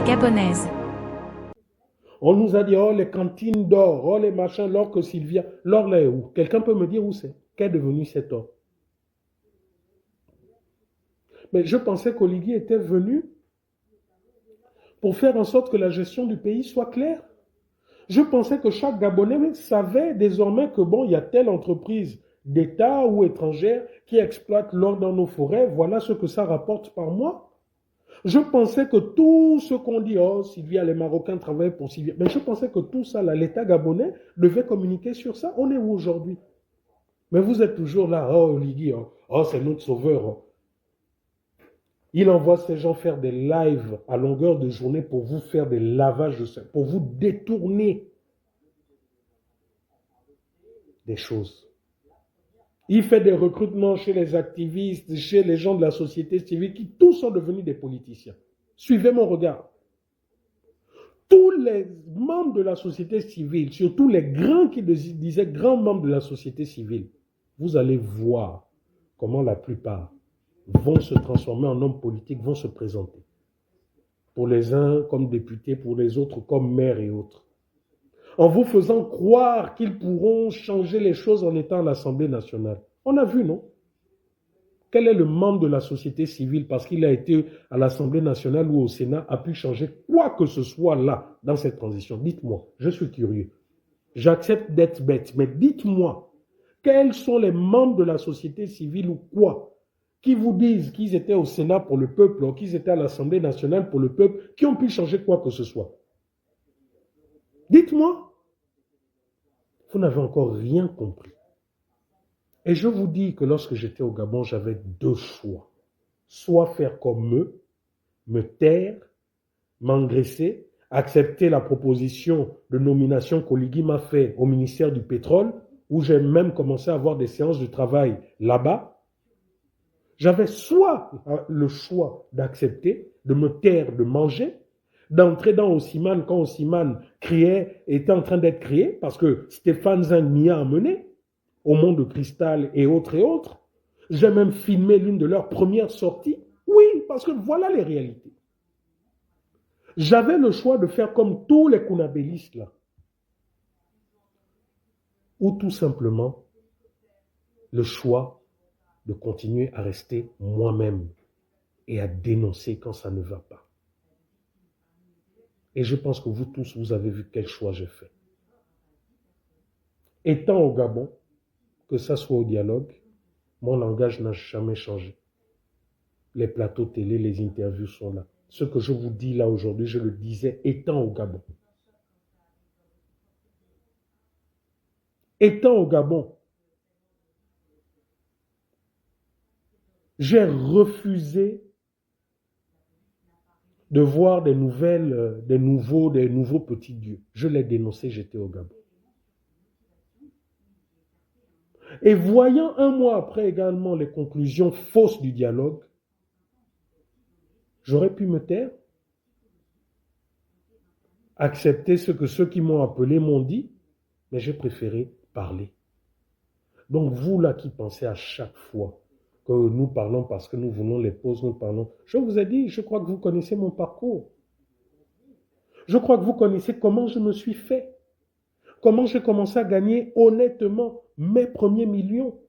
la gabonaise. On nous a dit, oh, les cantines d'or, oh, les machins, l'or que Sylvia. L'or là est où? Quelqu'un peut me dire où c'est? Qu'est devenu cet or? Mais je pensais qu'Oligui était venu pour faire en sorte que la gestion du pays soit claire. Je pensais que chaque Gabonais savait désormais que bon, il y a telle entreprise d'État ou étrangère qui exploite l'or dans nos forêts, voilà ce que ça rapporte par mois. Je pensais que tout ce qu'on dit, oh, Sylvia, les Marocains travaillent pour Sylvia, mais je pensais que tout ça, là, l'État gabonais devait communiquer sur ça. On est où aujourd'hui? Mais vous êtes toujours là, oh, Oligui, oh, c'est notre sauveur. Oh. Il envoie ces gens faire des lives à longueur de journée pour vous faire des lavages de sang, pour vous détourner des choses. Il fait des recrutements chez les activistes, chez les gens de la société civile, qui tous sont devenus des politiciens. Suivez mon regard. Tous les membres de la société civile, surtout les grands qui disaient grands membres de la société civile, vous allez voir comment la plupart vont se transformer en hommes politiques, vont se présenter. Pour les uns comme députés, pour les autres comme maires et autres. En vous faisant croire qu'ils pourront changer les choses en étant à l'Assemblée nationale. On a vu, non? Quel est le membre de la société civile, parce qu'il a été à l'Assemblée nationale ou au Sénat, a pu changer quoi que ce soit là, dans cette transition? Dites-moi, je suis curieux. J'accepte d'être bête, mais dites-moi, quels sont les membres de la société civile ou quoi, qui vous disent qu'ils étaient au Sénat pour le peuple, ou qu'ils étaient à l'Assemblée nationale pour le peuple, qui ont pu changer quoi que ce soit? Dites-moi, vous n'avez encore rien compris. Et je vous dis que lorsque j'étais au Gabon, j'avais deux choix. Soit faire comme eux, me taire, m'engraisser, accepter la proposition de nomination qu'Oligui m'a fait au ministère du pétrole, où j'ai même commencé à avoir des séances de travail là-bas. J'avais soit le choix d'accepter, de me taire, de manger, d'entrer dans Osiman quand Osiman criait, était en train d'être crié, parce que Stéphane Zeng m'y a amené, au monde de cristal et autres et autres. J'ai même filmé l'une de leurs premières sorties. Oui, parce que voilà les réalités. J'avais le choix de faire comme tous les kounabélistes là. Ou tout simplement le choix de continuer à rester moi-même et à dénoncer quand ça ne va pas. Et je pense que vous tous, vous avez vu quel choix j'ai fait. Étant au Gabon, que ça soit au dialogue, mon langage n'a jamais changé. Les plateaux télé, les interviews sont là. Ce que je vous dis là aujourd'hui, je le disais étant au Gabon. Étant au Gabon, j'ai refusé de voir des nouvelles, des nouveaux petits dieux. Je l'ai dénoncé, j'étais au Gabon. Et voyant un mois après également les conclusions fausses du dialogue, j'aurais pu me taire, accepter ce que ceux qui m'ont appelé m'ont dit, mais j'ai préféré parler. Donc vous là qui pensez à chaque fois que nous parlons parce que nous voulons les pauses, nous parlons. Je vous ai dit, je crois que vous connaissez mon parcours. Je crois que vous connaissez comment je me suis fait. Comment j'ai commencé à gagner honnêtement mes premiers millions.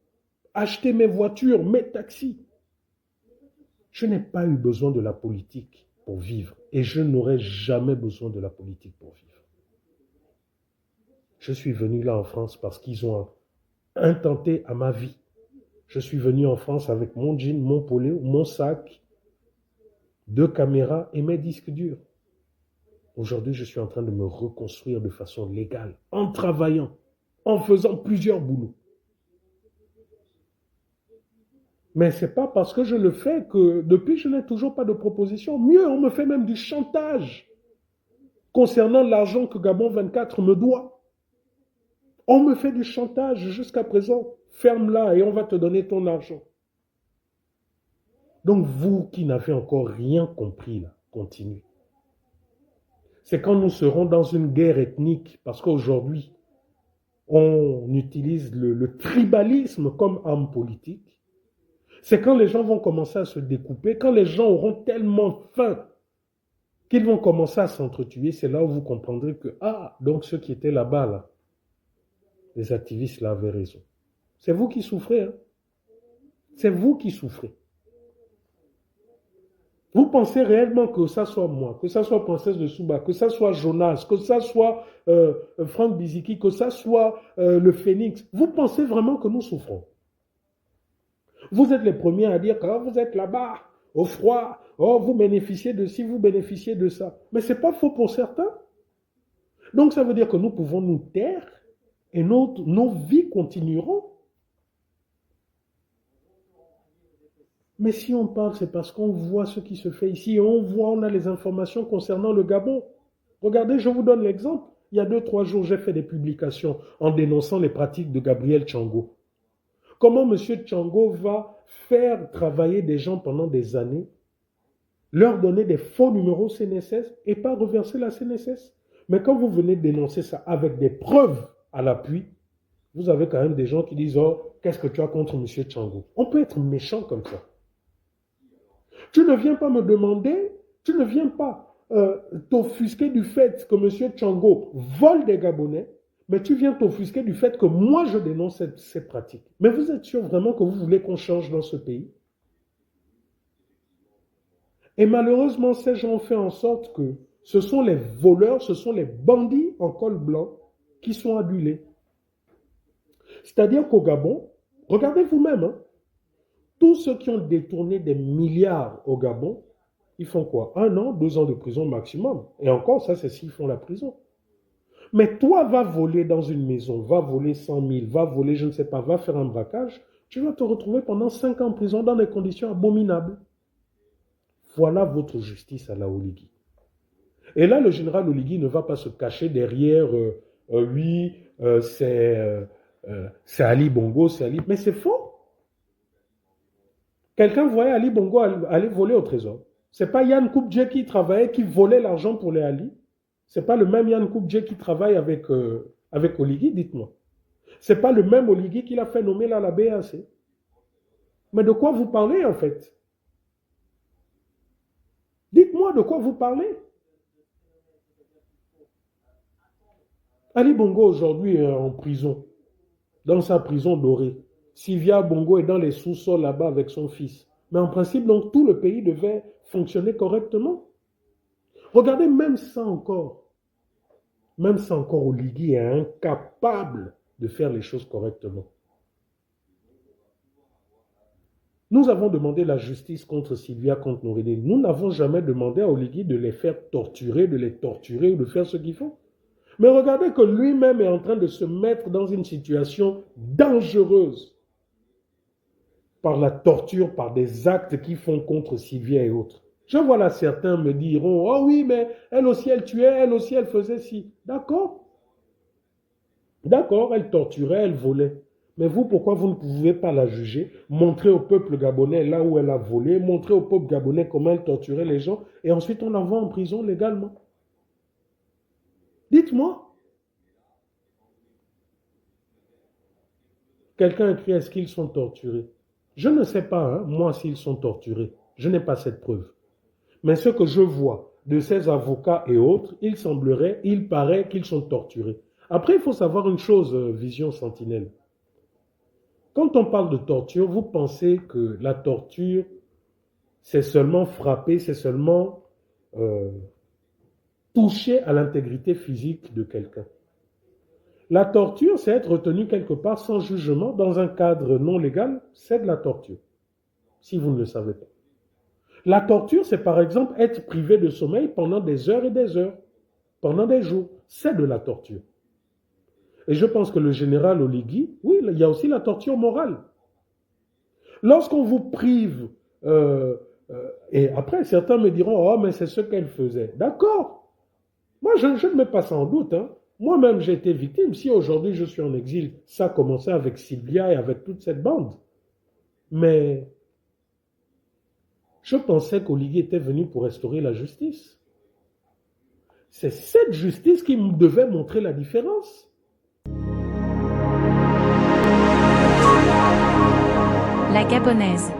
Acheter mes voitures, mes taxis. Je n'ai pas eu besoin de la politique pour vivre. Et je n'aurai jamais besoin de la politique pour vivre. Je suis venu là en France parce qu'ils ont intenté à ma vie. Je suis venu en France avec mon jean, mon polé, mon sac, 2 caméras et mes disques durs. Aujourd'hui, je suis en train de me reconstruire de façon légale, en travaillant, en faisant plusieurs boulots. Mais ce n'est pas parce que je le fais que depuis, je n'ai toujours pas de proposition. Mieux, on me fait même du chantage concernant l'argent que Gabon 24 me doit. On me fait du chantage jusqu'à présent. Ferme-la et on va te donner ton argent. Donc vous qui n'avez encore rien compris, là, continuez. C'est quand nous serons dans une guerre ethnique, parce qu'aujourd'hui, on utilise le tribalisme comme arme politique. C'est quand les gens vont commencer à se découper, quand les gens auront tellement faim qu'ils vont commencer à s'entretuer, c'est là où vous comprendrez que, ah, donc ceux qui étaient là-bas, là, les activistes là avaient raison. C'est vous qui souffrez, hein? C'est vous qui souffrez. Vous pensez réellement que ça soit moi, que ça soit Princesse de Souba, que ça soit Jonas, que ça soit Franck Biziki, que ça soit le Phénix, vous pensez vraiment que nous souffrons? Vous êtes les premiers à dire que oh, vous êtes là-bas, au froid, oh, vous bénéficiez de ci, vous bénéficiez de ça. Mais ce n'est pas faux pour certains. Donc ça veut dire que nous pouvons nous taire et nos vies continueront. Mais si on parle, c'est parce qu'on voit ce qui se fait ici. On a les informations concernant le Gabon. Regardez, je vous donne l'exemple. Il y a 2-3 jours, j'ai fait des publications en dénonçant les pratiques de Gabriel Tchango. Comment M. Tchango va faire travailler des gens pendant des années, leur donner des faux numéros CNSS et pas reverser la CNSS. Mais quand vous venez dénoncer ça avec des preuves à l'appui, vous avez quand même des gens qui disent « Oh, qu'est-ce que tu as contre M. Tchango ?» On peut être méchant comme ça. Tu ne viens pas me demander, tu ne viens pas t'offusquer du fait que M. Tchango vole des Gabonais, mais tu viens t'offusquer du fait que moi je dénonce ces pratiques. Mais vous êtes sûr vraiment que vous voulez qu'on change dans ce pays? Et malheureusement, ces gens ont fait en sorte que ce sont les voleurs, ce sont les bandits en col blanc qui sont adulés. C'est-à-dire qu'au Gabon, regardez vous-même, hein, tous ceux qui ont détourné des milliards au Gabon, ils font quoi? 1 an, 2 ans de prison maximum. Et encore, ça, c'est s'ils font la prison. Mais toi, va voler dans une maison, va voler 100 000, va voler, je ne sais pas, va faire un braquage, tu vas te retrouver pendant 5 ans en prison dans des conditions abominables. Voilà votre justice à la Oligui. Et là, le général Oligui ne va pas se cacher derrière oui, c'est Ali Bongo, c'est Ali. Mais c'est faux. Quelqu'un voyait Ali Bongo aller voler au trésor. Ce n'est pas Yann Koubdje qui travaillait, qui volait l'argent pour les Ali. Ce n'est pas le même Yann Koubdje qui travaille avec Oligui, dites-moi. Ce n'est pas le même Oligui qui l'a fait nommer là à la BAC. Mais de quoi vous parlez en fait? Dites-moi de quoi vous parlez. Ali Bongo aujourd'hui est en prison, dans sa prison dorée. Sylvia Bongo est dans les sous-sols là-bas avec son fils. Mais en principe, donc, tout le pays devait fonctionner correctement. Regardez, même ça encore, Oligui est incapable de faire les choses correctement. Nous avons demandé la justice contre Sylvia, contre Noureddine. Nous n'avons jamais demandé à Oligui de les faire torturer, ou de faire ce qu'ils font. Mais regardez que lui-même est en train de se mettre dans une situation dangereuse par la torture, par des actes qu'ils font contre Sylvia et autres. Je vois là certains me diront, oh oui, mais elle aussi elle tuait, elle aussi elle faisait ci. D'accord. D'accord, elle torturait, elle volait. Mais vous, pourquoi vous ne pouvez pas la juger, montrer au peuple gabonais là où elle a volé, montrer au peuple gabonais comment elle torturait les gens, et ensuite on l'envoie en prison légalement? Dites-moi. Quelqu'un écrit, est-ce qu'ils sont torturés? Je ne sais pas, hein, moi, s'ils sont torturés. Je n'ai pas cette preuve. Mais ce que je vois de ces avocats et autres, il paraît qu'ils sont torturés. Après, il faut savoir une chose, Vision Sentinelle. Quand on parle de torture, vous pensez que la torture, c'est seulement frapper, c'est seulement toucher à l'intégrité physique de quelqu'un. La torture, c'est être retenu quelque part sans jugement dans un cadre non légal, c'est de la torture, si vous ne le savez pas. La torture, c'est par exemple être privé de sommeil pendant des heures et des heures, pendant des jours, c'est de la torture. Et je pense que le général Oligui, oui, il y a aussi la torture morale. Lorsqu'on vous prive, et après certains me diront, oh mais c'est ce qu'elle faisait. D'accord, moi je ne mets pas ça en doute, hein. Moi-même, j'ai été victime. Si aujourd'hui je suis en exil, ça a commencé avec Sylvia et avec toute cette bande. Mais je pensais qu'Oligui était venu pour restaurer la justice. C'est cette justice qui devait montrer la différence. La Gabonaise.